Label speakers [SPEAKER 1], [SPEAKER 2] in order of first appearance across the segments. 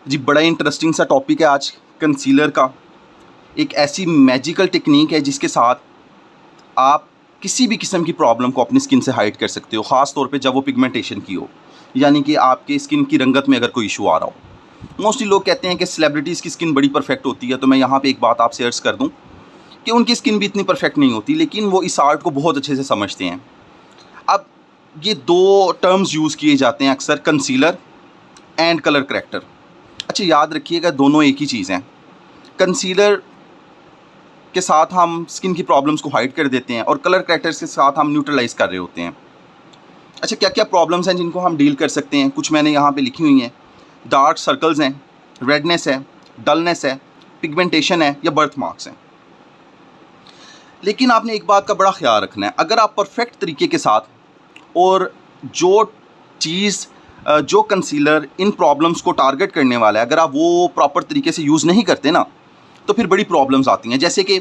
[SPEAKER 1] जी बड़ा इंटरेस्टिंग सा टॉपिक है आज कंसीलर का। एक ऐसी मैजिकल टेक्निक है जिसके साथ आप किसी भी किस्म की प्रॉब्लम को अपनी स्किन से हाइड कर सकते हो, ख़ास तौर पे जब वो पिगमेंटेशन की हो, यानी कि आपके स्किन की रंगत में अगर कोई इशू आ रहा हो। मोस्टली लोग कहते हैं कि सेलिब्रिटीज़ की स्किन बड़ी परफेक्ट होती है, तो मैं यहाँ पे एक बात आपसे अर्ज़ कर दूँ कि उनकी स्किन भी इतनी परफेक्ट नहीं होती, लेकिन वो इस आर्ट को बहुत अच्छे से समझते हैं। अब ये दो टर्म्स यूज़ किए जाते हैं अक्सर, कंसीलर एंड कलर करेक्टर। अच्छा याद रखिएगा, दोनों एक ही चीज़ हैं। कंसीलर के साथ हम स्किन की प्रॉब्लम्स को हाइड कर देते हैं और कलर करेक्टर्स के साथ हम न्यूट्रलाइज़ कर रहे होते हैं। अच्छा, क्या क्या प्रॉब्लम्स हैं जिनको हम डील कर सकते हैं, कुछ मैंने यहाँ पे लिखी हुई हैं। डार्क सर्कल्स हैं, रेडनेस है, डलनेस है, पिगमेंटेशन है या बर्थ मार्क्स हैं। लेकिन आपने एक बात का बड़ा ख्याल रखना है, अगर आप परफेक्ट तरीके के साथ और जो चीज़ जो कंसीलर इन प्रॉब्लम्स को टारगेट करने वाला है, अगर आप वो प्रॉपर तरीके से यूज़ नहीं करते ना, तो फिर बड़ी प्रॉब्लम्स आती हैं। जैसे कि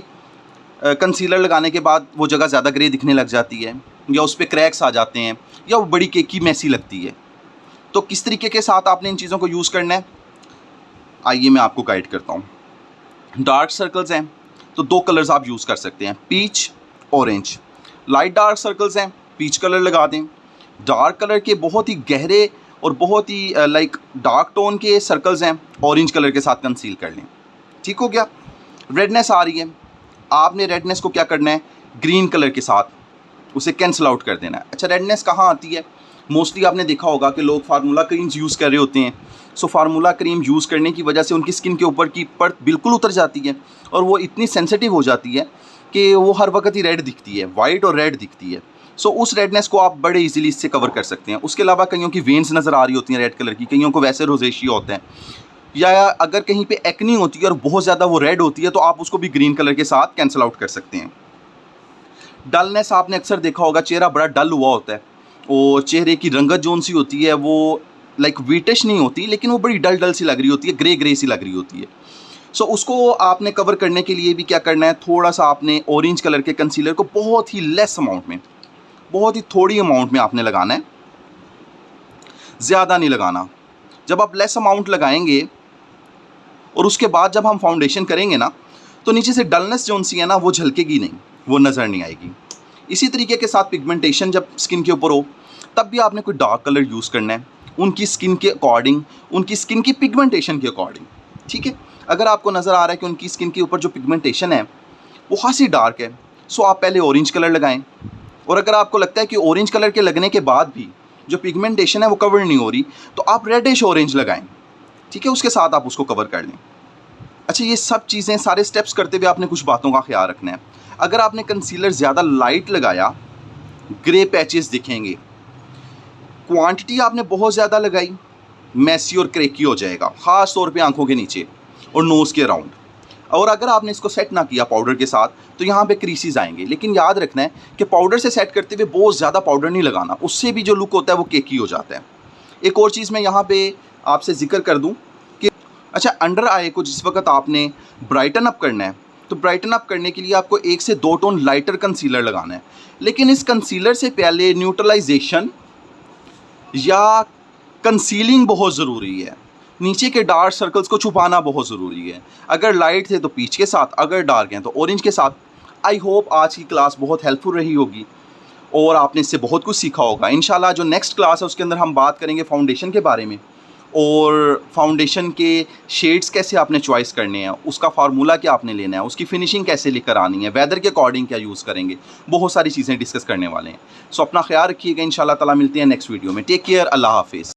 [SPEAKER 1] कंसीलर लगाने के बाद वो जगह ज़्यादा ग्रे दिखने लग जाती है, या उस पर क्रैक्स आ जाते हैं, या वो बड़ी केकी मैसी लगती है। तो किस तरीके के साथ आपने इन चीज़ों को यूज़ करना है, आइए मैं आपको गाइड करता हूँ। डार्क सर्कल्स हैं तो दो कलर्स आप यूज़ कर सकते हैं, peach, orange. Light dark circles हैं, पीच कलर लगा दें। डार्क कलर के बहुत ही गहरे और बहुत ही लाइक डार्क टोन के सर्कल्स हैं, ऑरेंज कलर के साथ कंसील कर लें। ठीक हो गया। रेडनेस आ रही है, आपने रेडनेस को क्या करना है, ग्रीन कलर के साथ उसे कैंसिल आउट कर देना है। अच्छा, रेडनेस कहाँ आती है? मोस्टली आपने देखा होगा कि लोग फार्मूला क्रीम्स यूज़ कर रहे होते हैं। सो फार्मूला क्रीम यूज़ करने की वजह से उनकी स्किन के ऊपर की परत बिल्कुल उतर जाती है और वो इतनी सेंसिटिव हो जाती है कि वो हर वक्त ही रेड दिखती है, वाइट और रेड दिखती है। सो उस रेडनेस को आप बड़े इजीली इससे कवर कर सकते हैं। उसके अलावा कईयों की वेन्स नज़र आ रही होती हैं रेड कलर की, कईयों को वैसे रोजेशिया होता है, या अगर कहीं पे एक्नी होती है और बहुत ज़्यादा वो रेड होती है, तो आप उसको भी ग्रीन कलर के साथ कैंसिल आउट कर सकते हैं। डलनेस आपने अक्सर देखा होगा, चेहरा बड़ा डल हुआ होता है और चेहरे की रंगत जोन सी होती है वो लाइक वीटिश नहीं होती, लेकिन वो बड़ी डल डल सी लग रही होती है, ग्रे ग्रे सी लग रही होती है। सो उसको आपने कवर करने के लिए भी क्या करना है, थोड़ा सा आपने ऑरेंज कलर के कंसीलर को बहुत ही लेस अमाउंट में, बहुत ही थोड़ी अमाउंट में आपने लगाना है, ज़्यादा नहीं लगाना। जब आप लेस अमाउंट लगाएंगे और उसके बाद जब हम फाउंडेशन करेंगे ना, तो नीचे से डलनेस जोन सी है ना, वो झलकेगी नहीं, वो नज़र नहीं आएगी। इसी तरीके के साथ पिगमेंटेशन जब स्किन के ऊपर हो, तब भी आपने कोई डार्क कलर यूज़ करना है, उनकी स्किन के अकॉर्डिंग, उनकी स्किन की पिगमेंटेशन के अकॉर्डिंग। ठीक है। अगर आपको नज़र आ रहा है कि उनकी स्किन के ऊपर जो पिगमेंटेशन है वो खासी डार्क है, सो आप पहले ऑरेंज कलर लगाएं। और अगर आपको लगता है कि ऑरेंज कलर के लगने के बाद भी जो पिगमेंटेशन है वो कवर नहीं हो रही, तो आप रेडिश ऑरेंज लगाएं। ठीक है, उसके साथ आप उसको कवर कर लें। अच्छा, ये सब चीज़ें, सारे स्टेप्स करते हुए आपने कुछ बातों का ख्याल रखना है। अगर आपने कंसीलर ज़्यादा लाइट लगाया, ग्रे पैचेस दिखेंगे। क्वांटिटी आपने बहुत ज़्यादा लगाई, मैसी और क्रेकी हो जाएगा, ख़ास तौर पे आंखों के नीचे और नोज़ के अराउंड। और अगर आपने इसको सेट ना किया पाउडर के साथ, तो यहाँ पे क्रीसीज आएंगे। लेकिन याद रखना है कि पाउडर से सेट करते हुए बहुत ज़्यादा पाउडर नहीं लगाना, उससे भी जो लुक होता है वो केकी हो जाता है। एक और चीज़ मैं यहाँ पे आपसे जिक्र कर दूँ कि अच्छा, अंडर आई को जिस वक्त आपने ब्राइटन अप करना है, तो ब्राइटन अप करने के लिए आपको 1 से 2 टोन लाइटर कंसीलर लगाना है। लेकिन इस कंसीलर से पहले न्यूट्रलाइजेशन या कंसीलिंग बहुत ज़रूरी है। नीचे के डार्क सर्कल्स को छुपाना बहुत ज़रूरी है। अगर लाइट थे तो पीच के साथ, अगर डार्क हैं तो ऑरेंज के साथ। आई होप आज की क्लास बहुत हेल्पफुल रही होगी और आपने इससे बहुत कुछ सीखा होगा। इंशाल्लाह जो नेक्स्ट क्लास है उसके अंदर हम बात करेंगे फाउंडेशन के बारे में, और फाउंडेशन के शेड्स कैसे आपने चॉइस करने हैं, उसका फार्मूला क्या आपने लेना है, उसकी फिनिशिंग कैसे लेकर आनी है, वेदर के अकॉर्डिंग क्या यूज़ करेंगे। बहुत सारी चीज़ें डिस्कस करने वाले हैं। सो अपना ख्याल रखिएगा। इंशाल्लाह ताला मिलते हैं नेक्स्ट वीडियो में। टेक केयर, अल्लाह हाफिज़।